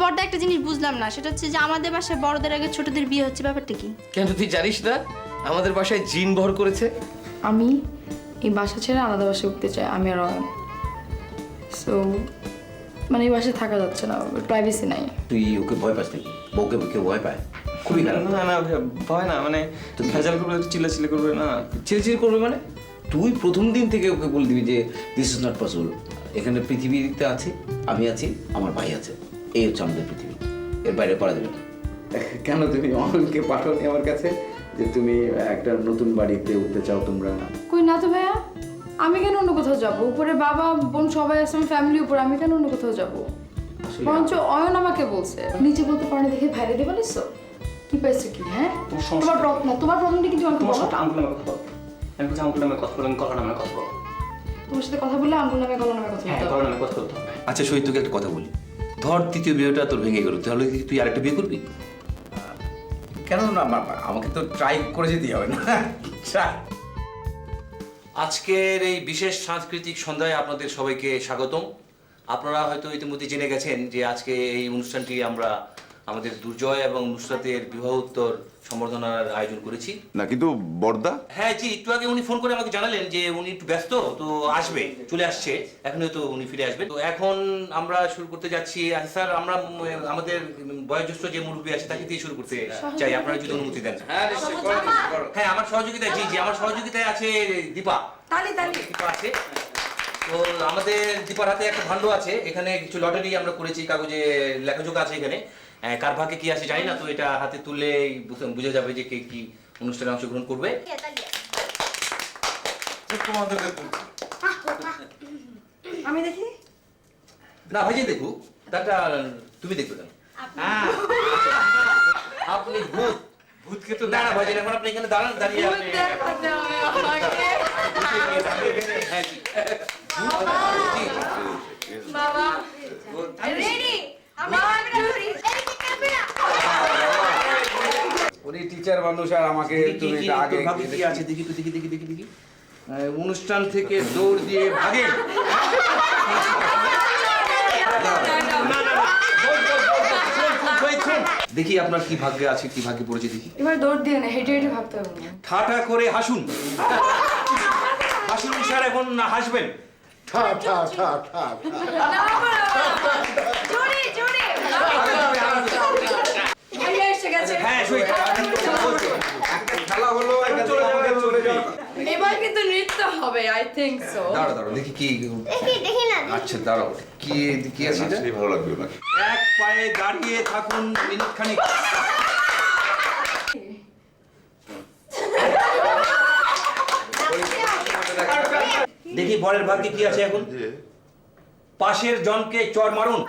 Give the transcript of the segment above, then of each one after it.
বড়দা একটা জিনিস বুঝলাম না, সেটা হচ্ছে যে আমাদের বাসায় বড়দের আগে ছোটদের বিয়ে হচ্ছে, ব্যাপারটা কি? কেন তুই জানিস না আমাদের বাসায় জিন ভর করেছে? আমি এই বাসা ছেড়ে আলাদা বাসায় উঠতে চাই, আমি আর অয়ন। সো মানে এই বাসায় থাকা যাচ্ছে না, প্রাইভেসি নাই। তুই ওকে ভয় পাস নাকি? বউকে কেউ ভয় পায়? খুবই খারাপ। না না ভয় না, মানে তো ভেজাল করবে, চিল্লাচিল্লি করবে না। চিরচির করবে মানে? তুই প্রথম দিন থেকে ওকে বলে দিবি যে দিস ইজ নট পসিবল। এখানে পৃথিবীতে আছি, আমি আছি, আমার ভাই আছে, এই হচ্ছে আমাদের পৃথিবী, এর বাইরে করা যাবে না। কেন তুমি অমলকে পাঠাওনি আমার কাছে যে তুমি একটা নতুন বাড়িতে উঠতে চাও তোমরা? কই না তো ভাইয়া, আমি কেন অন্য কোথাও যাবো? উপরে বাবা বোন সবাই আছে, আমার ফ্যামিলি উপরে, আমি কেন অন্য কোথাও যাবো? বরঞ্চ অয়ন আমাকে বলছে নিচে বলতে পারে দেখে ভাইরে দেবে নিছো কি পাইছো কি? হ্যাঁ তোমার প্রবলেম না, তোমার প্রবলেমটা কিন্তু আমাকে তোমার বলো। সাথে আঙ্গুল নামে কথা বলো। আমি বলছি আঙ্গুল নামে কথা বলো, গলা নামে কথা বলো। তোমার সাথে কথা বললে আঙ্গুল নামে গলা নামে কথা হ্যাঁ, বলতে গলা হবে। নামে কথা বলতে হবে। আচ্ছা শহীদ, তোকে একটা কথা বলি, ধর তৃতীয় বিয়েটা তোর ভেঙে গেল, তাহলে কি তুই আরেকটা বিয়ে করবি? কেন না, আমাকে তো ট্রাই করে যেতেই হবে না? ট্রাই। আজকের এই বিশেষ সাংস্কৃতিক সন্ধ্যায় আপনাদের সবাইকে স্বাগতম। আপনারা হয়তো ইতিমধ্যে জেনে গেছেন যে আজকে এই অনুষ্ঠানটি আমরা আমাদের দুর্জয় এবং নুসরাতের বিবাহোত্তর সম্বর্ধনার আয়োজন করেছি। না কিন্তু বড়দা, হ্যাঁ জি, একটু আগে উনি ফোন করে আমাকে জানালেন যে উনি একটু ব্যস্ত, তো আসবে, চলে আসছে, এখন হয়তো উনি ফিরে আসবেন। তো এখন আমরা শুরু করতে যাচ্ছি। আচ্ছা স্যার, আমরা আমাদের বয়োজ্যেষ্ঠ যে মুরব্বী আছে তাকে দিয়ে শুরু করতে চাই, আপনারা যদি অনুমতি দেন। হ্যাঁ, আমার সহযোগিতায়, জি জি, আমার সহযোগিতায় আছে দীপা। দীপা আছে। তো আমাদের দীপার হাতে একটা ভান্ড আছে, এখানে কিছু লটারি আমরা করেছি, কাগজে লেখাজোখা আছে এখানে। কার ভাগ্যে কি আছে জানি না, তো এটা হাতে তুললে বুঝে যাবে যে কে কি অনুষ্ঠানে অংশগ্রহণ করবে। আমি দেখি। না ভাইজি দেখুক, তারটা তুমি দেখবে কেন? আপনি ভূত, ভূতকে তো দাঁড়া ভাইজি, এখন আপনি এখানে দাঁড়ান, দাঁড়িয়ে আপনি হ্যাঁ জি। জি, বাবা রেডি, আমরা উনি টিচার মানুষ আর আমাকে তুমি এটা আগে তোর ভাগ্যে কি আছে দেখি তো, দেখি দেখি দেখি দেখি। অনুষ্ঠান থেকে দৌড় দিয়ে ভাগে। দেখি আপনার কি ভাগ্যে আছে, কি ভাগ্যে পড়েছে দেখি। এবার দৌড় দিয়ে না, হেঁটে হেঁটে ভাবতে হবে না। ঠাটা করে হাসুন, হাসুন স্যার, এখন হাসবেন। ঠা ঠা ঠা ঠা। জোরে জোরে ভাইয়া এসে গেছে। হ্যাঁ সই খেলা হলো, এটা আমাকে চলে যাও। এবার কিন্তু নৃত্য হবে, আই থিংক সো। দাঁড়া দাঁড়া দেখি কি। দেখি না। আচ্ছা দাঁড়াও, কি কি আছে এটা? নাচলেই ভালো লাগবে ওনাকে। এক পায়ে দাঁড়িয়ে থাকুন মিনিট খানিক। দেখি বরের ভাগ্যে কি আছে এখন। পাশের জনকে চড় মারুন।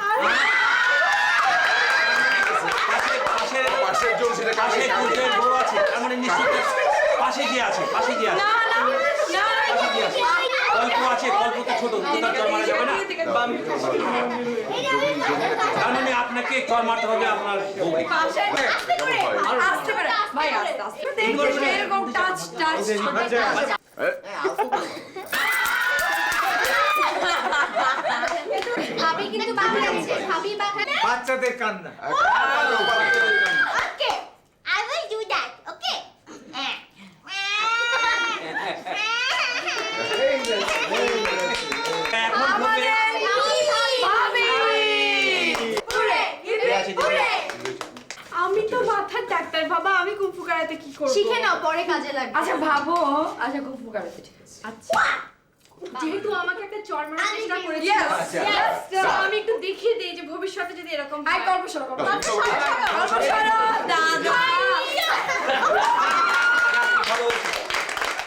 পাশের জন সেটা পাশে দুজন বড় আছে, তার মানে নিশ্চিত পাশে গিয়ে আছে, পাশে গিয়ে আছে, পাশে গিয়ে আছে। কল্প আছে, কল্প তো ছোট, তো তার চড় মারা যাবে না। তার মানে আপনাকে চড় মারতে হবে আপনার বউকে। আস্তে করে ভাই, আস্তে আস্তে দেখবে এরকম টাচ টাচ। ভাবি কিন্তু বাকি আছে, ভাবি বাকি। বাচ্চাদের কান্না। Okay, I will do that. Okay. এখন ঢোকে। আমি তো মাথার ডাক্তার বাবা, আমি কুম্ফু কারাতে কি করব? শিখে নাও, পরে কাজে লাগবে। আচ্ছা ভাবো, আচ্ছা কুম্ফু কারাতে ঠিক আছে। আচ্ছা, যেহেতু আমাকে একটা চড় মারার চেষ্টা করেছিল, Yes, তো আমি একটু দেখিয়ে দিই যে ভবিষ্যতে যদি এরকম আই হয়। গল্প শোনো, গল্প শোনো। দাদা।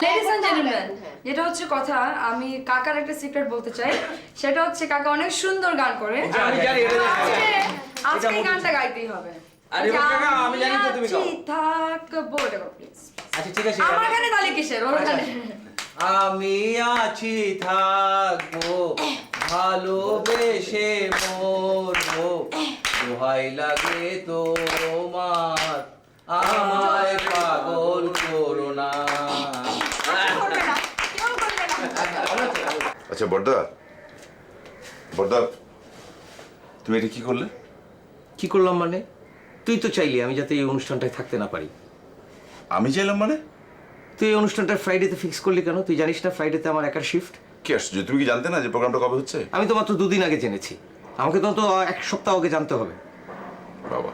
Ladies and gentlemen, যেটা হচ্ছে কথা, আমি কাকার একটা সিক্রেট বলতে চাই। সেটা হচ্ছে কাকা অনেক সুন্দর গান করে। আমি জানি এটা জানি। আজকে এই গানটা গাইতেই হবে। আরে কাকা, আমি জানি তো তুমি গাও। আছি থাকবো, এটা করো প্লিজ। আচ্ছা ঠিক আছে। আমার গানে তাহলে কিসের, ওর গানে। আমি আছি থাকবো, ভালোবেসে মরবো, দোহাই লাগে তোমার, আমায় পাগল করো না। আচ্ছা বড়দা, বড়দা তুমি এটা কি করলে? কি করলাম মানে? তুই তো চাইলি আমি যাতে এই অনুষ্ঠানটায় থাকতে না পারি। আমি চাইলাম মানে? তুই এই অনুষ্ঠানটা ফ্রাইডেতে ফিক্স করলি কেন? তুই জানিস না ফ্রাইডেতে আমার একার শিফট? কি আসছে, তুমি কি জানতে না যে প্রোগ্রামটা কবে হচ্ছে? আমি তো মাত্র 2 দিন আগে জেনেছি। আমাকে তো অন্তত 1 সপ্তাহ আগে জানতে হবে। বাবা,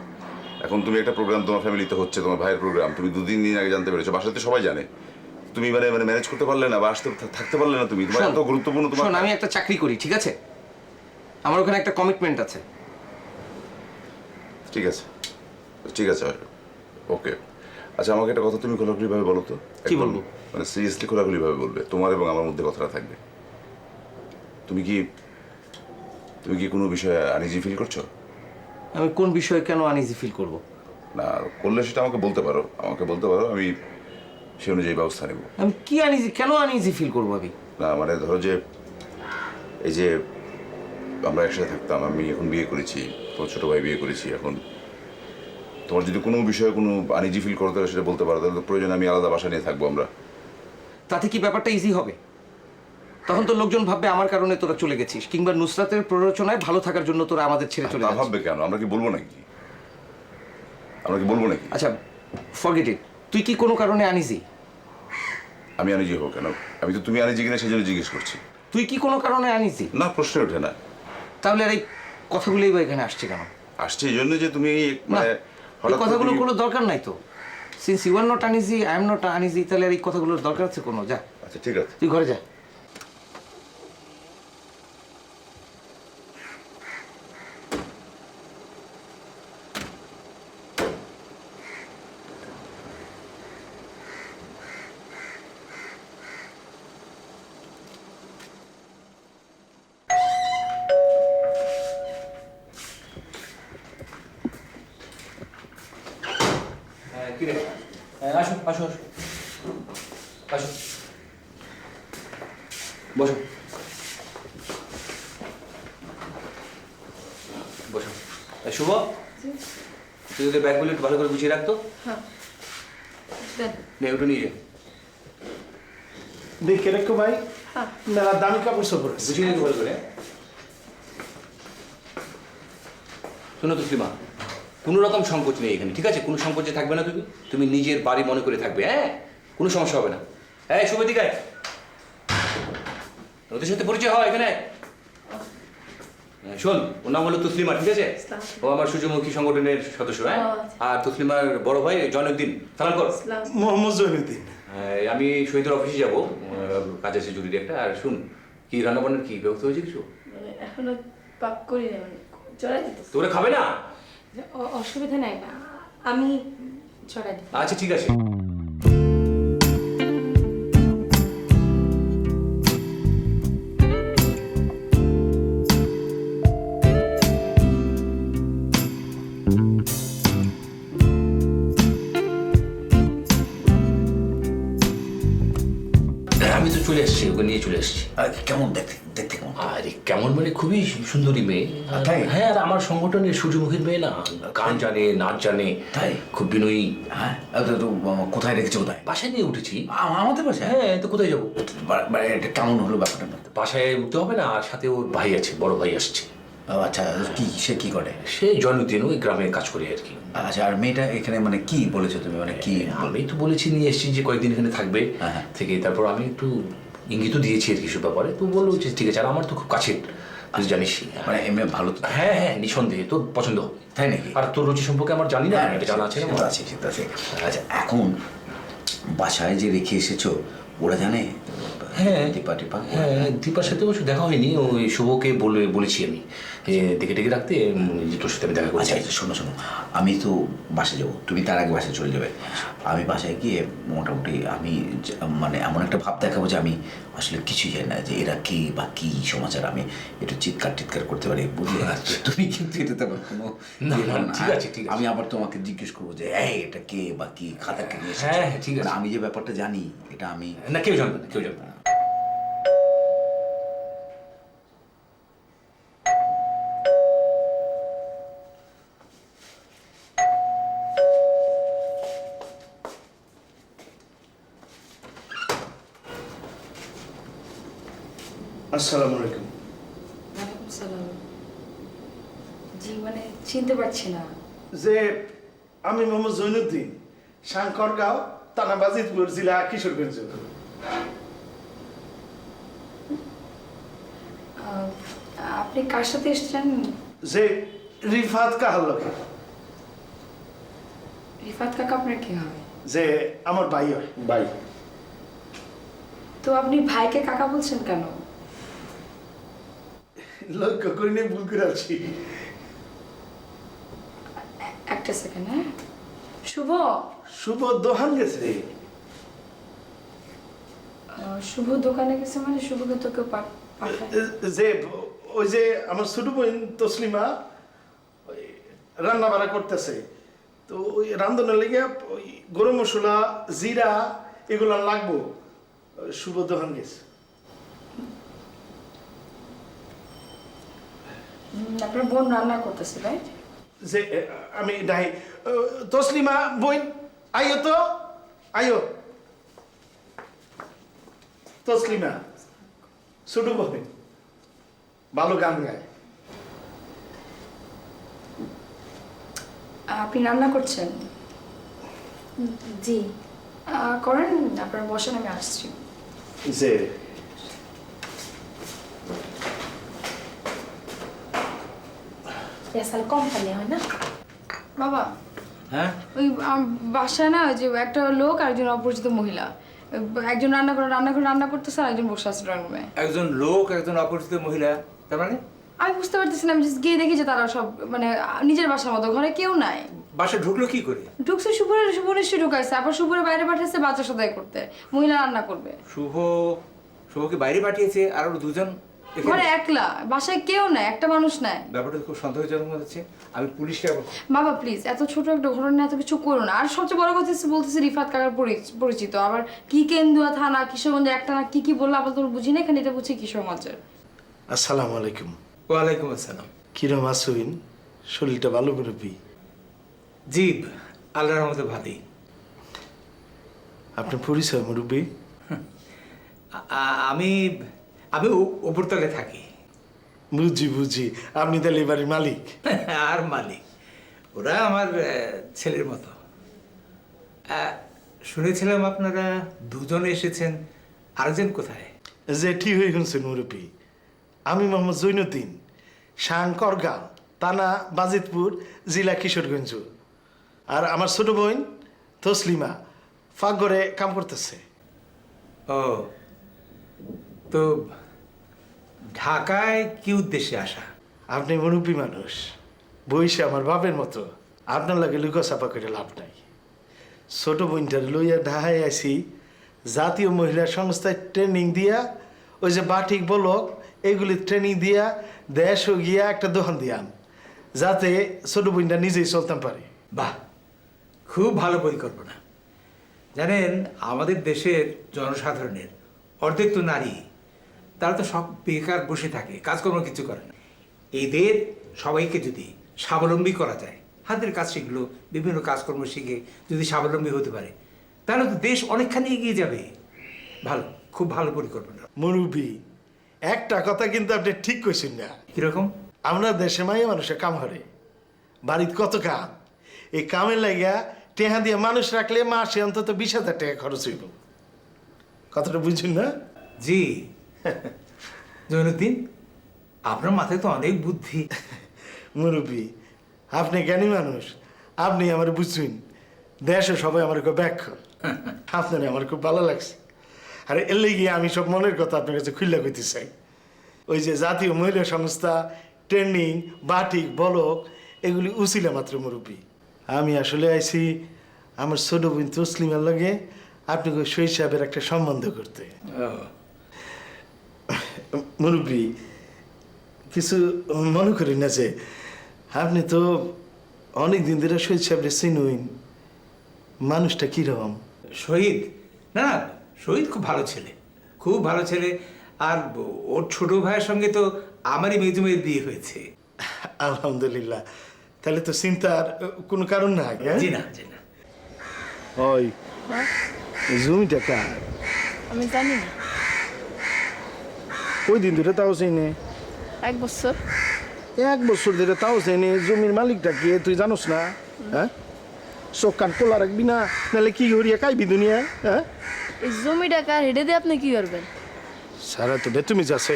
এখন তুমি একটা প্রোগ্রাম তোমার ফ্যামিলিতে হচ্ছে, তোমার ভাইয়ের প্রোগ্রাম, তুমি 2-3 দিন আগে জানতে পেরেছো। বাসাতে সবাই জানে, তুমি মানে ম্যানেজ করতে পারলে না বা থাকতে পারলে না। তুমি তোমার শোন, এত গুরুত্বপূর্ণ তোমার। শোন, আমি একটা চাকরি করি, ঠিক আছে? আমার ওখানে একটা কমিটমেন্ট আছে। ঠিক আছে, ঠিক আছে, ওকে। আচ্ছা, আমাকে একটা কথা তুমি খোলাখুলিভাবে বলো তো। কি বলবো? মানে সিরিয়াসলি খোলাখুলিভাবে বলবে, তোমার এবং আমার মধ্যে কথাটা থাকবে। তুমি কি কোনো বিষয়ে আনইজি ফিল করছো? আমি কোন বিষয়ে কেন আনইজি ফিল করব? না, করলে সেটা আমাকে বলতে পারো, আমি সে অনুযায়ী ব্যবস্থা নেব। আমি কি কেন আনইজি ফিল করব আমি? না মানে ধরো যে এই যে আমরা একসাথে থাকতাম, আমি এখন বিয়ে করেছি, তোমার ছোটো ভাই বিয়ে করেছি, এখন তোমার যদি কোনো বিষয়ে কোনো আনইজি ফিল করতে হয় সেটা বলতে পারো, তাহলে প্রয়োজন আমি আলাদা বাসা নিয়ে থাকবো আমরা। তাতে কি ব্যাপারটা ইজি হবে? তখন তো লোকজন ভাববে আমার কারণে তোরা চলে গেছিস, কিংবা নুসরাতের প্ররোচনায় ভালো থাকার জন্য তোরা আমাদের ছেড়ে চলে না যাচ্ছিস। ভাববে কেন? আমরা কি বলবো নাকি? আচ্ছা, ফরগেট ইট। তুই কি কোনো কারণে আনইজি? আমি আনইজি হবো কেন? আমি তো তুমি আনইজি কিনা সেই জন্য জিজ্ঞেস করছি। তুই কি কোনো কারণে আনইজি? না, প্রশ্ন ওঠে না। তাহলে আর এই কথাগুলোই বা এখানে আসছে কেন? আসছে এই জন্য যে তুমি না, মানে এই কথাগুলো কোনো দরকার নাই তো। Since you are not uneasy, I am not uneasy, তাহলে আর এই কথাগুলোর দরকার আছে কোনো? যা, আচ্ছা ঠিক আছে। তুই ঘরে যা। কি রে? আসো আসো আসো আসো, বসো বসো। শুভ, তুই ওদের ব্যাগগুলো একটু ভালো করে গুছিয়ে রাখতো। দেন। নে, ওটা নিয়ে যা, দেখে রেখো ভাই, মেলা দামি কাপড় সপড় আছে। গুছিয়ে রেখে ভালো করে। শোনো তো শ্রীমা, কোনো রকম সংকোচ নেই এখানে, ঠিক আছে? কোনো সংকোচে থাকবে না, তুমি নিজের বাড়ি মনে করে থাকবে, হ্যাঁ? কোনো সমস্যা হবে না। হ্যাঁ, শুভ দিকে ওদের সাথে পরিচয় হয় এখানে। শোন, ওর নাম হলো তসলিমা, ঠিক আছে? ও আমার সূর্যমুখী সংগঠনের সদস্য, হ্যাঁ? আর তসলিমার বড় ভাই জয়নুদ্দিন। সালাম কর। মোহাম্মদ জৈনুদ্দিন। আমি শহীদের অফিসে যাবো, কাজ আছে জরুরি একটা। আর শুন, কি রান্নাবান্নার কি ব্যবস্থা হয়েছে কিছু? এখনো পাক করি না, মানে চড়াই দিতে। তোরা খাবে না? অসুবিধা নাই, আমি চড়াই দিই। আচ্ছা ঠিক আছে। আমি তো চলে এসেছি, ওকে নিয়ে চলে এসেছি। কেমন দেখতে দেখতে কেমন? আরে কেমন মানে খুবই সুন্দরী মেয়ে। তাই? হ্যাঁ, আর আমার সংগঠনের সূর্যমুখীর মেয়ে না, গান জানে, নাচ জানে, তাই? খুব বিনয়ী। হ্যাঁ, তো কোথায় রেখেছো? কোথায়? বাসায় নিয়ে উঠেছি। আমাদের বাসায়? হ্যাঁ, তো কোথায় যাবো? এটা কেমন হলো ব্যাপারটা? বাসায় উঠতে হবে না, আর সাথে ওর ভাই আছে, বড় ভাই আসছে। আচ্ছা, সে কি করে? সে জন্মদিন ওই গ্রামে কাজ করে আর কি। আচ্ছা, আর মেয়েটা এখানে মানে কি বলেছো তুমি? মানে কি? আমি তো বলেছি নিয়ে এসেছি যে কয়েকদিন এখানে থাকবে, হ্যাঁ। থেকে তারপর আমি একটু ইঙ্গিতও দিয়েছি আর কিছু ব্যাপারে। তো বললো যে ঠিক আছে। আর আমার তো খুব কাছের, তুই জানিস। মানে এমনি ভালো তো? হ্যাঁ হ্যাঁ, নিঃসন্দেহে তোর পছন্দ হবে। তাই নাকি? আর তোর রুচি সম্পর্কে আমার জানি না, এটা জানা আছে না? সেটা আছে, সেটা আছে। আচ্ছা, এখন বাসায় যে রেখে এসেছো ওরা জানে? হ্যাঁ, দীপা টিপা? হ্যাঁ, দীপার সাথে অবশ্য দেখা হয়নি। ওই শুভকে বলেছি আমি দেখে ডেকে রাখতে, যে তোর সাথে আমি দেখা করছি। আচ্ছা, শোনো, আমি তো বাসায় যাবো, তুমি তার আগে বাসায় চলে যাবে। আমি বাসায় গিয়ে মোটামুটি আমি মানে এমন একটা ভাব দেখাবো যে আমি আসলে কিছুই জানি না, যে এরা কে বা কি সমাচার। আমি একটু চিৎকার করতে পারি, বুঝলে? তুমি কিন্তু এটাতে আমার কোনো ঠিক আছে, ঠিক আছে। আমি আবার তোমাকে জিজ্ঞেস করবো যে এই এটা কে বা কি, খাতাকে নিয়ে এসেছো। হ্যাঁ, ঠিক আছে। আমি যে ব্যাপারটা জানি এটা আমি না, কেউ জানবে না, কেউ জানবে না। আসসালামু আলাইকুম। ওয়ালাইকুম সালাম। জি মানে চিনতে পারছি না। যে আমি মোহাম্মদ জৈনুদ্দিন, শঙ্করগাঁও, থানা বাজিতপুর, জেলা কিশোরগঞ্জ। আপনি কার সাথে এসেছেন? যে রিফাত কাহার লোকে, রিফাত কাকা আপনার কি হয়? যে আমার ভাই হয়, ভাই। তো আপনি ভাইকে কাকা বলছেন কেন? লক্ষ্য করি নিয়ে ভুল করে আছি। একটা সেকেন্ড, হ্যাঁ। শুভ, শুভ দোহান গেছে। শুভ দোকানে গেছে মানে শুভকে তোকে পাঠায়? যে ওই যে আমার ছোট বোন তসলিমা রান্না বাড়া করতেছে, তো ওই রান্ধনের লেগে ওই গরম মশলা, জিরা এগুলো লাগবো। শুভ দোকান গেছে। আপনার বোন রান্না করতেছে, রাইট? যে আমি নাই, তসলিমা বোন আইও তো, আইও। তসলিমা ছোট বোন, ভালো গান গায়। আপনি রান্না করছেন? জি। করেন, আপনার বসেন, আমি আসছি। যে পেশাল কম খালি হয় না? বাবা, হ্যাঁ ওই বাসায় না, ওই যে একটা লোক আর একজন অপরিচিত মহিলা, একজন রান্না করতেছে আর একজন বসে আছে ড্রয়িং রুমে। একজন লোক, একজন অপরিচিত মহিলা, তার মানে আমি বুঝতে পারতেছি না, আমি জাস্ট গিয়ে দেখি যে তারা সব মানে নিজের বাসার মতো, ঘরে কেউ নাই। বাসায় ঢুকলো কি করে? ঢুকছে শুভ নিশ্চয়ই ঢুকাইছে, আবার শুভরে বাইরে পাঠাইছে বাচ্চা সদাই করতে, মহিলা রান্না করবে। শুভকে বাইরে পাঠিয়েছে আর ওর দুজন এখানে? ঘরে একলা, বাসায় কেউ নাই, একটা মানুষ নাই। ব্যাপারটা খুব সন্দেহজনক মনে হচ্ছে। আমি পুলিশকে বাবা প্লিজ, এত ছোট একটা ঘটনা এত কিছু করো না। আর সবচেয়ে বড় কথা হচ্ছে বলতেছে রিফাত কাকার পরিচিত, আবার কি কেন্দুয়া থানা, কিশোরগঞ্জে একটা না কি বললো, আবার তোর বুঝি না, এখানে এটা বুঝছি কিশোরগঞ্জের। আসসালামু আলাইকুম। ওয়ালাইকুম আসসালাম। কিরম আছুন? শরীরটা ভালো মুরব্বী? জি, আল্লাহর রহমতে ভালোই। আপনার পরিচয় মুরব্বী? আমি উপরতলে থাকি। বুঝি, আপনি তাহলে এবারের মালিক? আর মালিক ওরা আমার ছেলের মতো। শুনেছিলাম আপনারা দুজনে এসেছেন, আরেকজন কোথায়? যে ঠিক হয়ে শুনছেন মুরব্বী, আমি মোহাম্মদ জৈনুদ্দিন, শঙ্করগাঁও, থানা বাজিতপুর, জেলা কিশোরগঞ্জ। আর আমার ছোট বোন তসলিমা ফাঁকঘরে কাম করতেছে। ও, তো ঢাকায় কি উদ্দেশ্যে আসা? আপনি মুরব্বী মানুষ, বয়সে আমার বাপের মতো, আপনার লাগে লুকা চাপা করে লাভ নাই। ছোট বোনটার লইয়া ঢাকায় আসি, জাতীয় মহিলা সংস্থায় ট্রেনিং দিয়া, ওই যে বাটিক বলক এইগুলি ট্রেনিং দিয়া দেশও গিয়া একটা দোকান দিয়াম, যাতে ছোট বোনটা নিজেই চলতাম পারে। বাহ, খুব ভালো পরিকল্পনা। জানেন, আমাদের দেশের জনসাধারণের অর্ধেক তো নারী, তারা তো সব বেকার বসে থাকে, কাজকর্ম কিছু করে না। এদের সবাইকে যদি স্বাবলম্বী করা যায়, হাতের কাজ শিখলো, বিভিন্ন কাজকর্ম শিখে যদি স্বাবলম্বী হতে পারে, তাহলে তো দেশ অনেকখানি এগিয়ে যাবে। ভালো, খুব ভালো পরিকল্পনা। মুরব্বী, একটা কথা কিন্তু আপনি ঠিক কইছেন না। কিরকম? আমরা দেশে মাইয়া মানুষের কাম হরে, বাড়িতে কত কাম, এই কামের লাগিয়া টেহা দিয়ে মানুষ রাখলে মাসে অন্তত 20,000 টাকা খরচ হইব। কথাটা বুঝছেন না? জি জৈনুদ্দিন, আপনার মাথায় তো অনেক বুদ্ধি। মুরব্বী, আপনি জ্ঞানী মানুষ, আপনি আমার বুঝছেন, দেশে সবাই আমার খুব ব্যাখ্যা, আপনার আমার খুব ভালো লাগছে। আর এর লেগে আমি সব মনের কথা আপনার কাছে খুললা কইতে চাই। ওই যে জাতীয় মহিলা সংস্থা, ট্রেনিং, বাটিক, বলক, এগুলি উচিলা মাত্র মুরব্বী। আমি আসলে আইছি আমার ছোট বোন তসলিমার লগে আপনাকে শৈশবের একটা সম্বন্ধ করতে। মুরব্বী, কিছু মনে করি না যে আপনি তো অনেক দিন ধরে শৈশবরে চিনুন, মানুষটা কিরকম? শহীদ? না, শহীদ খুব ভালো ছেলে, খুব ভালো ছেলে। আর ওর ছোট ভাইয়ের সঙ্গে তো আমারই মেজুমের বিয়ে হয়েছে। আলহামদুলিল্লাহ, তাহলে তো চিন্তার কোনো কারণ নাই। জি না, জি না। ওই জমিটা কার? আমি জানি না। ওই দিন ধরে তাও চিনে? 1 বছর। 1 বছর ধরে তাও চেনে জমির মালিকটা কে তুই জানোস না? হ্যাঁ, চোখ কান খোলা রাখবি না, নাহলে কি করিয়া খাইবি দুনিয়া? হ্যাঁ, এই জমিটা কার হেডে দিয়ে আপনি কি করবেন? সারা তো বেতুমি যাচ্ছে।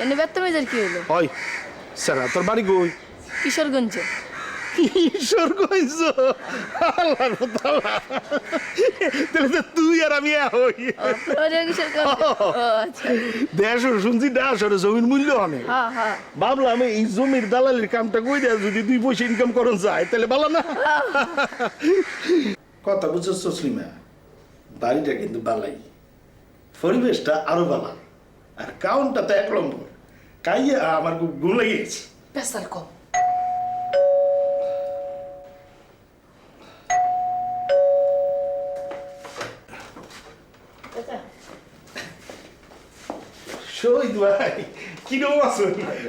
এনে বেত্তমেজের কি হলো? ওই সারা তোর বাড়ি কই? কিশোরগঞ্জে। কিশোরগঞ্জ? আল্লাহর তাআলা, তাহলে তো তুই আর আমি হই। কিশোরগঞ্জ। আচ্ছা। দেশ শুনছি দেশের জমির মূল্য অনেক। হ্যাঁ হ্যাঁ। ভাবলাম এই জমির দালালির কামটা কই দেয়, যদি 2 পয়সা ইনকাম করন যায় তাহলে ভালো না? কথা বুঝছো তসলিমা? বাড়িটা কিন্তু বালাই, পরিবেশটা আরো বালা, আর কাউন্টটা তো 1 নম্বর। কাইয়া আমার খুব গুণ লেগে গেছে। পেশার কম। শহীদ ভাই, কিরকম আছো?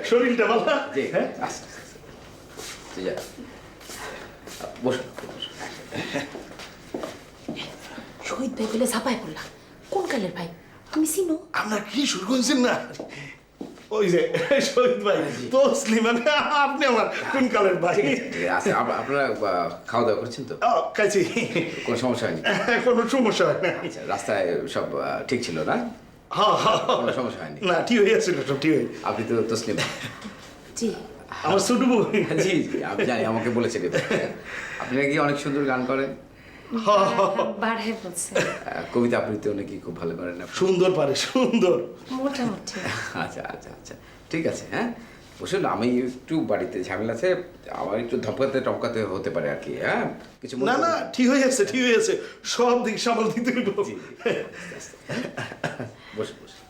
শরীরটা ভালো? হ্যাঁ, শহীদ ভাই বলে ঝাপায় পড়লাম। কোন কালের ভাই? তুমি চিনো? আপনার কি শুরু করছেন না? ওই যে শহীদ ভাই, তসলিমা, আপনি আমার কোন কালের ভাই? আচ্ছা, আপনারা খাওয়া দাওয়া করছেন তো? খাইছি, কোনো সমস্যা হয়নি? কোনো সমস্যা হয় না। আচ্ছা, রাস্তায় সব ঠিক ছিল না? কোনো সমস্যা হয়নি? না, ঠিক হয়ে যাচ্ছিল, সব ঠিক হয়ে। আপনি তো তসলিম? জি। আমার ছোট বউ। জি জি, আমি জানি, আমাকে বলেছেন। আপনি নাকি অনেক সুন্দর গান করেন? বাড়াই বলছে। কবিতা আবৃত্তি নাকি খুব ভালো করেন আপনি? সুন্দর পারে, সুন্দর। মোটামুটি। আচ্ছা আচ্ছা আচ্ছা, ঠিক আছে। হ্যাঁ, বসুন, আমি একটু বাড়িতে ঝামেলা আছে, আমার একটু ধমকাতে টমকাতে হতে পারে আর কি। হ্যাঁ, কিছু না না, ঠিক হয়ে যাচ্ছে, ঠিক হয়ে যাচ্ছে, সব দিক সামাল দিতে হইব। বসুন বসুন,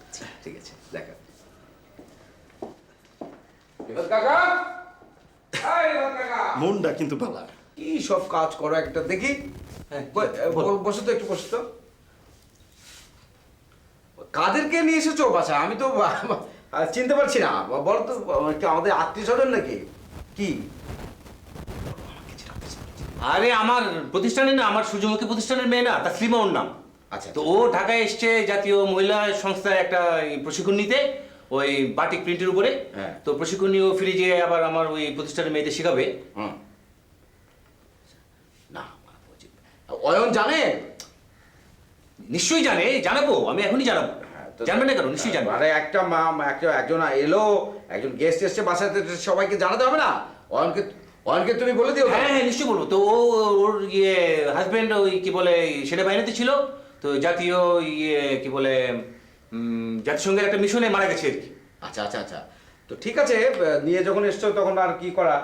ঠিক আছে, দেখা। মনটা কিন্তু ভালো। কি সব কাজ করো একটা দেখি। বসো তো, একটু বসো তো। কাদেরকে নিয়ে এসেছো বাসা? আমি তো চিনতে পারছি না। বলো তো, আমাদের আত্মীয় স্বজন নাকি? কি? আরে আমার প্রতিষ্ঠানে না, আমার সূর্যমুখী প্রতিষ্ঠানের মেয়ে না, তাসলিমা ওর নাম। আচ্ছা, তো ও ঢাকায় এসছে জাতীয় মহিলা সংস্থায় একটা প্রশিক্ষণ নিতে, ওই বাটিক প্রিন্টের উপরে। হ্যাঁ। তো প্রশিক্ষণ নিয়ে ও ফিরে যেয়ে আবার আমার ওই প্রতিষ্ঠানের মেয়েদের শেখাবে। না, অয়ন জানে? নিশ্চয়ই জানে, জানাবো, আমি এখনই জানাবো। জানবে না কেন? নিশ্চয়ই জানবে। আরে একজন এলো, একজন গেস্ট এসছে বাসাতে, সবাইকে জানাতে হবে না? অয়নকে তুমি বলে দিও। হ্যাঁ হ্যাঁ, নিশ্চয়ই বলবো। তো ও ওর হাজবেন্ড ওই কি বলে সেনাবাহিনীতে ছিল, তো জাতীয় কি বলে জাতিসংঘের একটা মিশনে মারা গেছে আর কি। আচ্ছা আচ্ছা আচ্ছা, তো ঠিক আছে, নিয়ে যখন এসছো তখন আর কি করা।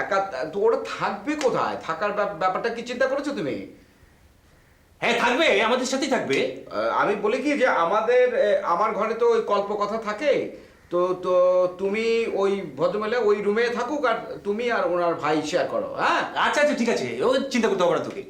একা তো ওরা থাকবে কোথায়? থাকার ব্যাপারটা কি চিন্তা করেছো তুমি? হ্যাঁ থাকবে, আমাদের সাথেই থাকবে। আমি বলি কি যে আমার ঘরে তো ওই কল্প কথা থাকে, তো তো তুমি ওই ভদ্রমহিলা ওই রুমে থাকুক, আর তুমি আর ওনার ভাই শেয়ার করো। হ্যাঁ, আচ্ছা আচ্ছা, ঠিক আছে, ও চিন্তা করতে হবে না তোকে।